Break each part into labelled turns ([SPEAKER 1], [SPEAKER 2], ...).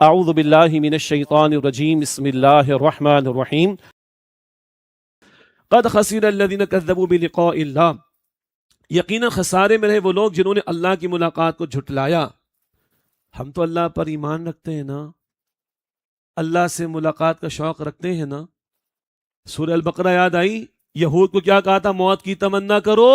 [SPEAKER 1] اعوذ باللہ من الشیطان الرجیم بسم اللہ الرحمن الرحیم قد خسر الذین کذبوا بلقاء اللہ، یقیناً خسارے میں رہے وہ لوگ جنہوں نے اللہ کی ملاقات کو جھٹلایا۔ ہم تو اللہ پر ایمان رکھتے ہیں نا، اللہ سے ملاقات کا شوق رکھتے ہیں نا۔ سورہ البقرہ یاد آئی؟ یہود کو کیا کہا تھا؟ موت کی تمنا کرو،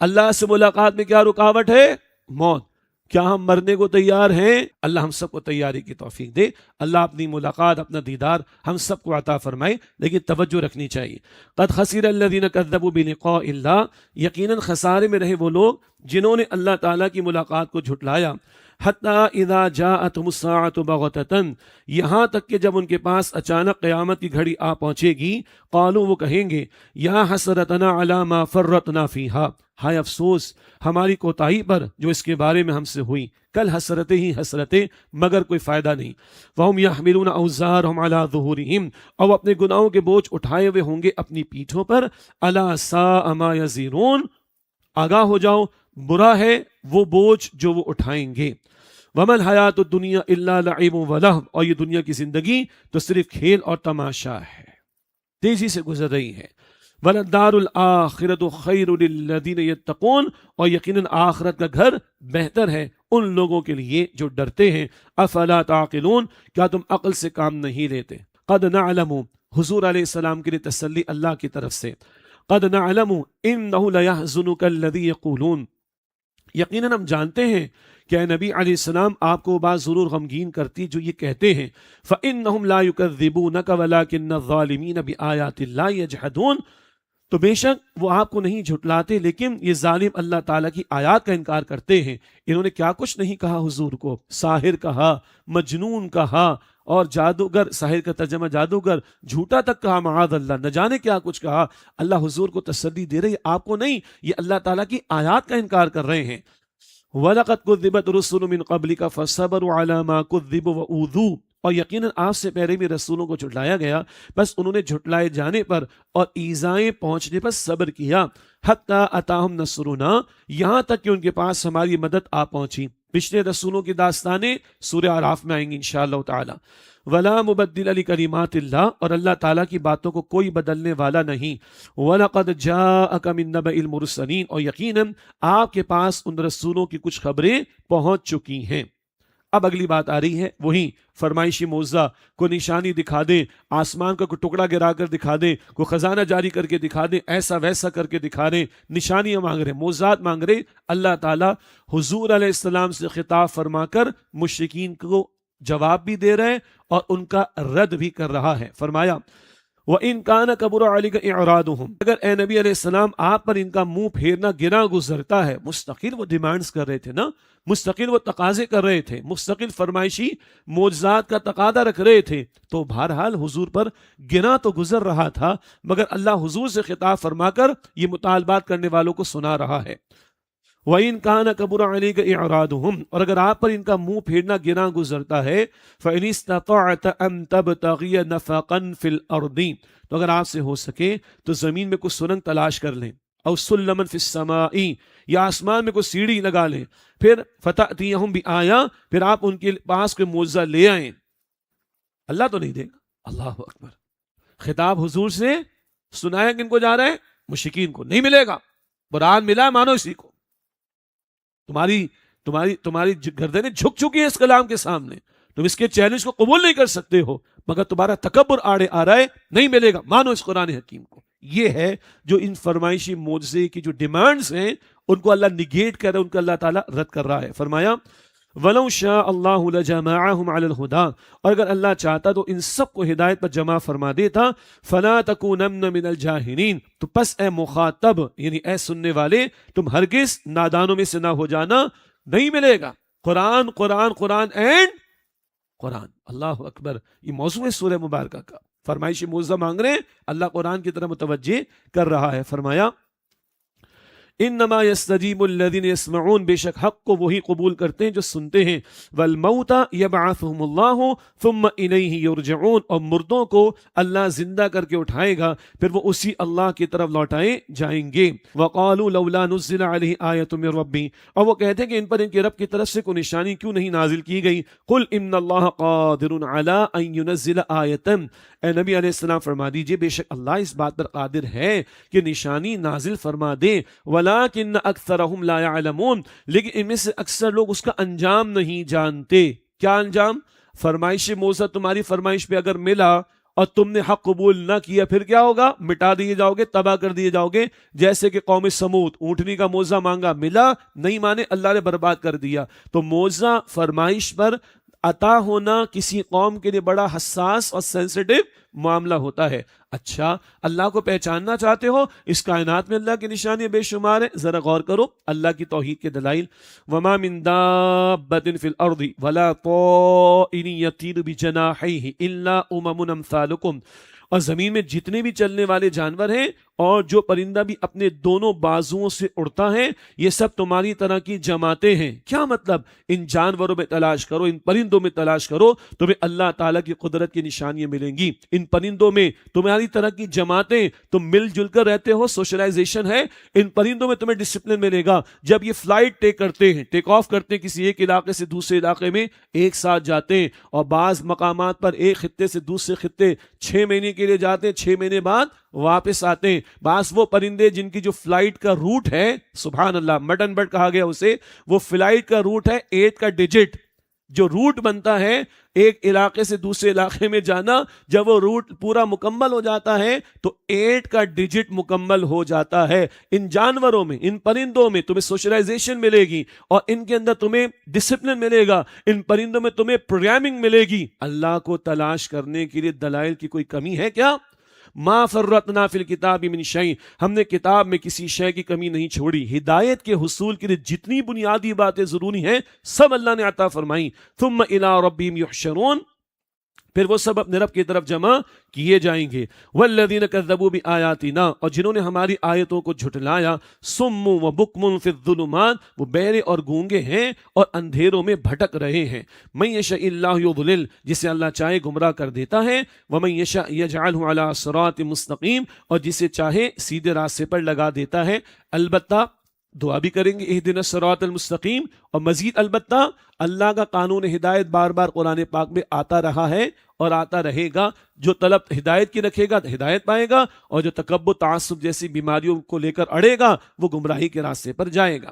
[SPEAKER 1] اللہ سے ملاقات میں کیا رکاوٹ ہے؟ موت۔ کیا ہم مرنے کو تیار ہیں؟ اللہ ہم سب کو تیاری کی توفیق دے، اللہ اپنی ملاقات، اپنا دیدار ہم سب کو عطا فرمائے، لیکن توجہ رکھنی چاہیے۔ قد خسر الذین کذبوا بلقاء اللہ، یقیناً خسارے میں رہے وہ لوگ جنہوں نے اللہ تعالیٰ کی ملاقات کو جھٹلایا۔ حتی اذا جاءتهم الساعة بغتۃ، یہاں تک کہ جب ان کے پاس اچانک قیامت کی گھڑی آ پہنچے گی، قالوا، وہ کہیں گے، یا حسرتنا علی ما فرطنا فیہا، ہائے افسوس ہماری کوتاہی پر جو اس کے بارے میں ہم سے ہوئی، کل حسرتیں ہی حسرتیں، مگر کوئی فائدہ نہیں۔ وَهُمْ يَحْمِلُونَ أَوْزَارَهُمْ عَلَى ظُهُورِهِمْ، اور اپنے گناہوں کے بوجھ اٹھائے ہوئے ہوں گے اپنی پیٹھوں پر۔ أَلَا سَاءَ مَا يَزِرُونَ، آگاہ ہو جاؤ، برا ہے وہ بوجھ جو وہ اٹھائیں گے۔ وَمَا الْحَيَاةُ الدُّنْيَا إِلَّا لَعِبٌ وَلَهْوٌ، اور یہ دنیا کی زندگی تو صرف کھیل اور تماشا ہے، تیزی سے گزر رہی ہے۔ وَلَلدَّارُ الْآخِرَةُ خَيْرٌ لِلَّذِينَ يَتَّقُونَ، اور یقیناً آخرت کا گھر بہتر ہے ان لوگوں کے لیے جو ڈرتے ہیں۔ أَفَلَا تَعْقِلُونَ، کیا تم عقل سے کام نہیں لیتے؟ قَدْ نَعْلَمُ، حضور علیہ السلام کے لیے تسلی اللہ کی طرف سے، قَدْ نَعْلَمُ إِنَّهُ لَيَحْزُنُكَ الَّذِي يَقُولُونَ، یقیناً ہم جانتے ہیں کہ اے نبی علیہ السلام آپ کو بات ضرور غمگین کرتی جو یہ کہتے ہیں۔ فَإِنَّهُمْ لَا يُكَذِّبُونَكَ وَلَكِنَّ الظَّالِمِينَ بِآيَاتِ اللَّهِ يَجْحَدُونَ، تو بے شک وہ آپ کو نہیں جھٹلاتے، لیکن یہ ظالم اللہ تعالیٰ کی آیات کا انکار کرتے ہیں۔ انہوں نے کیا کچھ نہیں کہا حضور کو، ساحر کہا، مجنون کہا، اور جادوگر، ساحر کا ترجمہ جادوگر، جھوٹا تک کہا، معاذ اللہ، نہ جانے کیا کچھ کہا۔ اللہ حضور کو تسلی دے رہے، آپ کو نہیں، یہ اللہ تعالیٰ کی آیات کا انکار کر رہے ہیں۔ وَلَقَدْ كُذِّبَتْ رُسُلٌ مِّن قَبْلِكَ فَصَبَرُوا عَلَىٰ مَا كُذِّبُوا وَأُوذُوا، اور یقیناً آپ سے پہلے بھی رسولوں کو جھٹلایا گیا، بس انہوں نے جھٹلائے جانے پر اور ایذائیں پہنچنے پر صبر کیا۔ حَتَّىٰ أَتَاهُمْ نَصْرُنَا، یہاں تک کہ ان کے پاس ہماری مدد آ پہنچی۔ پچھلے رسولوں کی داستانیں سورہ اعراف میں آئیں گی انشاءاللہ تعالی۔ وَلَا مُبَدِّلَ لِكَلِمَاتِ اللَّهِ، اور اللہ تعالیٰ کی باتوں کو کوئی بدلنے والا نہیں۔ وَلَقَدْ جَاءَكَ مِن نَّبَإِ الْمُرْسَلِينَ، اور یقیناً آپ کے پاس ان رسولوں کی کچھ خبریں پہنچ چکی ہیں۔ اب اگلی بات آ رہی ہے، وہی فرمائشی معجزہ، کوئی نشانی دکھا دیں، آسمان کا کوئی ٹکڑا گرا کر دکھا دیں، کوئی خزانہ جاری کر کے دکھا دیں، ایسا ویسا کر کے دکھا دیں، نشانیاں مانگ رہے، معجزات مانگ رہے۔ اللہ تعالیٰ حضور علیہ السلام سے خطاب فرما کر مشرکین کو جواب بھی دے رہے اور ان کا رد بھی کر رہا ہے۔ فرمایا وَإِن كَانَ كَبُرَ عَلَيْكَ إِعْرَاضُهُمْ، اگر اے نبی علیہ السلام آپ پر ان کا منہ پھیرنا گرا گزرتا ہے، مستقل وہ ڈیمانڈز کر رہے تھے نا، مستقل وہ تقاضے کر رہے تھے، مستقل فرمائشی معجزات کا تقاضا رکھ رہے تھے، تو بہرحال حضور پر گنا تو گزر رہا تھا، مگر اللہ حضور سے خطاب فرما کر یہ مطالبات کرنے والوں کو سنا رہا ہے۔ وَإِن كَانَ كَبُرَ عَلَيْكَ إِعْرَاضُهُمْ، اور اگر آپ پر ان کا منہ پھیرنا گنا گزرتا ہے، فَإِنِ اسْتَطَعْتَ أَن تَبْتَغِيَ نَفَقًا فِي الْأَرْضِ، تو اگر آپ سے ہو سکے تو زمین میں کچھ سرنگ تلاش کر لیں، او سلمًا فی السماء، یا آسمان میں کوئی سیڑھی لگا لیں، پھر فَتَأْتِيَهُمْ بِآیَةٍ، پھر آپ ان کے پاس کوئی معجزہ لے آئیں۔ اللہ تو نہیں دے گا، اللہ اکبر۔ خطاب حضور سے سنایا کن کو جا رہا ہے؟ مشرکین کو۔ نہیں ملے گا، قرآن ملا مانو اسی کو۔ تمہاری گردنیں جھک چکی ہیں اس کلام کے سامنے، تم اس کے چیلنج کو قبول نہیں کر سکتے ہو، مگر تمہارا تکبر آڑے آ رہا ہے، نہیں ملے گا، مانو اس قرآن حکیم کو۔ یہ ہے جو ان فرمائشی معجزے کی جو ڈیمانڈز ہیں ان کو اللہ نگیٹ کر رہا ہے، ان کو اللہ تعالیٰ رد کر رہا ہے۔ فرمایا وَلَوْ شَاءَ اللَّهُ لَجَمَعَهُمْ عَلَى الْهُدَىٰ، اور اگر اللہ چاہتا تو ان سب کو ہدایت پر جمع فرما دیتا۔ فَلَا تَكُونَنَّ مِنَ الْجَاهِلِينَ، تو پس اے مخاطب یعنی اے سننے والے، تم ہرگز نادانوں میں سے نہ ہو جانا، نہیں ملے گا۔ قرآن قرآن قرآن اینڈ قرآن، اللہ اکبر۔ یہ موضوع ہے سورہ مبارکہ کا، فرمائشی معجزہ مانگ رہے ہیں، اللہ قرآن کی طرف متوجہ کر رہا ہے۔ فرمایا انما یستجیب الذین یسمعون، بے شک حق کو وہی قبول کرتے ہیں جو سنتے ہیں، والموت یبعثہم اللہ ثم الیہ یرجعون، اور مردوں کو اللہ زندہ کر کے اٹھائے گا پھر وہ اسی اللہ کی طرف لوٹائے جائیں گے۔ وقالوا لولا نزل علیہ آیۃ من ربی، اور وہ کہتے ہیں کہ ان پر ان کے رب کی طرف سے کوئی نشانی کیوں نہیں نازل کی گئی۔ قل ان اللہ قادر علی ان ینزل آیۃ، اے نبی علیہ السلام فرما دیجئے بے شک اللہ اس بات پر قادر ہے کہ نشانی نازل فرما دے، ولکن اکثرہم لا یعلمون، لیکن ان میں سے اکثر لوگ اس کا انجام نہیں جانتے۔ کیا انجام؟ فرمائش موسیٰ تمہاری فرمائش پہ اگر ملا اور تم نے حق قبول نہ کیا پھر کیا ہوگا؟ مٹا دیے جاؤ گے، تباہ کر دیے جاؤ گے، جیسے کہ قوم سمود، اونٹنی کا موزہ مانگا ملا، نہیں مانے اللہ نے برباد کر دیا۔ تو موزہ فرمائش پر عطا ہونا کسی قوم کے لیے بڑا حساس اور سینسیٹیو معاملہ ہوتا ہے۔ اچھا، اللہ کو پہچاننا چاہتے ہو؟ اس کائنات میں اللہ کی نشانیاں بے شمار ہیں، ذرا غور کرو اللہ کی توحید کے دلائل۔ وما من دابۃ فی الارض ولا طائر یطیر بجناحیہ الا امم امثالکم، اور زمین میں جتنے بھی چلنے والے جانور ہیں اور جو پرندہ بھی اپنے دونوں بازوؤں سے اڑتا ہے، یہ سب تمہاری طرح کی جماعتیں ہیں۔ کیا مطلب؟ ان جانوروں میں تلاش کرو، ان پرندوں میں تلاش کرو، تمہیں اللہ تعالیٰ کی قدرت کی نشانیاں ملیں گی۔ ان پرندوں میں تمہاری طرح کی جماعتیں، تم مل جل کر رہتے ہو، سوشلائزیشن ہے۔ ان پرندوں میں تمہیں ڈسپلن ملے گا۔ جب یہ فلائٹ ٹیک کرتے ہیں، ٹیک آف کرتے ہیں، کسی ایک علاقے سے دوسرے علاقے میں ایک ساتھ جاتے ہیں، اور بعض مقامات پر ایک خطے سے دوسرے خطے 6 مہینے کے لیے جاتے ہیں، 6 مہینے بعد واپس آتے ہیں۔ بعض وہ پرندے جن کی جو فلائٹ کا روٹ ہے، سبحان اللہ، مٹن برڈ کہا گیا اسے، وہ فلائٹ کا روٹ ہے 8 کا ڈیجٹ، جو روٹ بنتا ہے ایک علاقے سے دوسرے علاقے میں جانا، جب وہ روٹ پورا مکمل ہو جاتا ہے تو 8 کا ڈیجٹ مکمل ہو جاتا ہے۔ ان جانوروں میں، ان پرندوں میں تمہیں سوشلائزیشن ملے گی، اور ان کے اندر تمہیں ڈسپلن ملے گا، ان پرندوں میں تمہیں پروگرامنگ ملے گی۔ اللہ کو تلاش کرنے کے لیے دلائل کی کوئی کمی ہے کیا؟ ما فرطنا فی الکتاب من شیء، ہم نے کتاب میں کسی شے کی کمی نہیں چھوڑی۔ ہدایت کے حصول کے لیے جتنی بنیادی باتیں ضروری ہیں سب اللہ نے عطا فرمائی۔ ثم الی ربہم یحشرون، پھر وہ سب اپنے رب کی طرف جمع کیے جائیں گے۔ والذین کذبوا بآیاتنا، اور جنہوں نے ہماری آیتوں کو جھٹلایا، صم و بکم فی الظلمات، وہ بہرے اور گونگے ہیں اور اندھیروں میں بھٹک رہے ہیں۔ من یشاء اللہ یضلل، جسے اللہ چاہے گمراہ کر دیتا ہے، ومن یشاء یجعلہ علی صراط مستقیم، اور جسے چاہے سیدھے راستے پر لگا دیتا ہے۔ البتہ دعا بھی کریں گے اہدنا الصراط المستقیم، اور مزید البتہ اللہ کا قانون ہدایت بار بار قرآن پاک میں آتا رہا ہے اور آتا رہے گا۔ جو طلب ہدایت کی رکھے گا ہدایت پائے گا، اور جو تکبر تعصب جیسی بیماریوں کو لے کر اڑے گا وہ گمراہی کے راستے پر جائے گا۔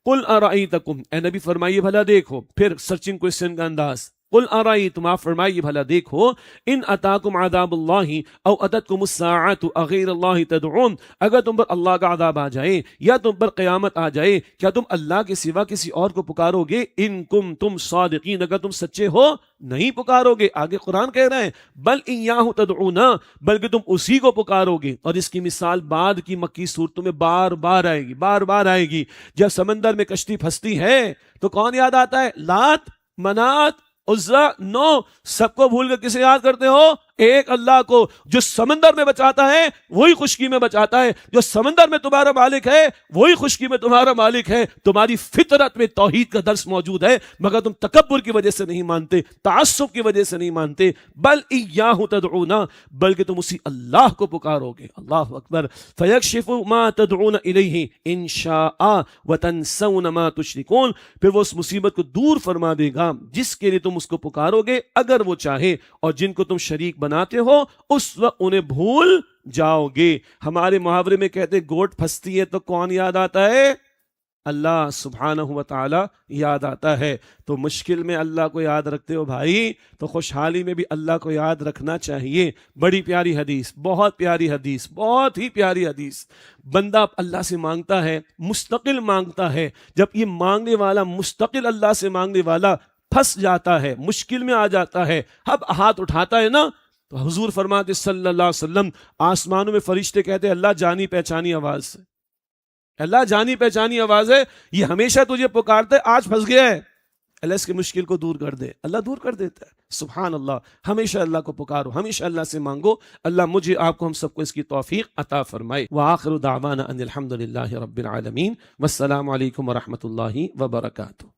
[SPEAKER 1] قل ارائیتکم، اے نبی فرمائیے بھلا دیکھو، پھر سرچنگ کوئسچن کا انداز، قل ارائیتم، آپ فرمائیے بھلا دیکھو، ان اتاکم عذاب اللہ او اتتکم الساعۃ اغیر اللہ تدعون، اگر تم پر اللہ کا عذاب آ جائے یا تم پر قیامت آ جائے، کیا تم اللہ کے سوا کسی اور کو پکارو گے؟ ان کنتم صادقین، اگر تم سچے ہو نہیں پکارو گے۔ آگے قرآن کہہ رہے ہیں بل ایاہ تدعون، بلکہ تم اسی کو پکارو گے۔ اور اس کی مثال بعد کی مکی صورتوں میں بار بار آئے گی، بار بار آئے گی۔ جب سمندر میں کشتی پھنستی ہے تو کون یاد آتا ہے؟ لات، منات، عزا، نو، سب کو بھول کر کسے یاد کرتے ہو؟ ایک اللہ کو، جو سمندر میں بچاتا ہے وہی خشکی میں بچاتا ہے، جو سمندر میں تمہارا مالک ہے وہی خشکی میں تمہارا مالک ہے۔ تمہاری فطرت میں توحید کا درس موجود ہے، مگر تم تکبر کی وجہ سے نہیں مانتے، تعصب کی وجہ سے نہیں مانتے۔ بل ایاہ تدعون، بلکہ تم اسی اللہ کو پکارو گے۔ اللہ اکبر۔ فیکشف ما تدعون الیہ ان شاء وتنسون ما تشرکون، پھر وہ اس مصیبت کو دور فرما دے گا جس کے لیے تم اس کو پکارو گے اگر وہ چاہے، اور جن کو تم شریک بناتے ہو اس وقت انہیں بھول جاؤ گے۔ ہمارے محاورے میں کہتے گوٹ پھنستی ہے تو کون یاد آتا ہے؟ اللہ سبحانہ و تعالی یاد آتا ہے۔ تو مشکل میں اللہ کو یاد رکھتے ہو بھائی، تو خوشحالی میں بھی اللہ کو یاد رکھنا چاہیے۔ بڑی پیاری حدیث، بہت پیاری حدیث، بہت ہی پیاری حدیث۔ بندہ اللہ سے مانگتا ہے، مستقل مانگتا ہے، جب یہ مانگنے والا مستقل اللہ سے مانگنے والا پھنس جاتا ہے، مشکل میں آ جاتا ہے، اب ہاتھ اٹھاتا ہے نا، تو حضور فرماتے صلی اللہ علیہ وسلم، آسمانوں میں فرشتے کہتے اللہ جانی پہچانی آواز سے، اللہ جانی پہچانی آواز ہے، یہ ہمیشہ تجھے پکارتا ہے، آج پھنس گیا ہے، اللہ اس کی مشکل کو دور کر دے، اللہ دور کر دیتا ہے. سبحان اللہ. ہمیشہ اللہ کو پکارو، ہمیشہ اللہ سے مانگو. اللہ مجھے آپ کو ہم سب کو اس کی توفیق عطا فرمائے. وآخر دعوانا ان الحمد للہ رب العالمین. والسلام علیکم ورحمۃ اللہ وبرکاتہ.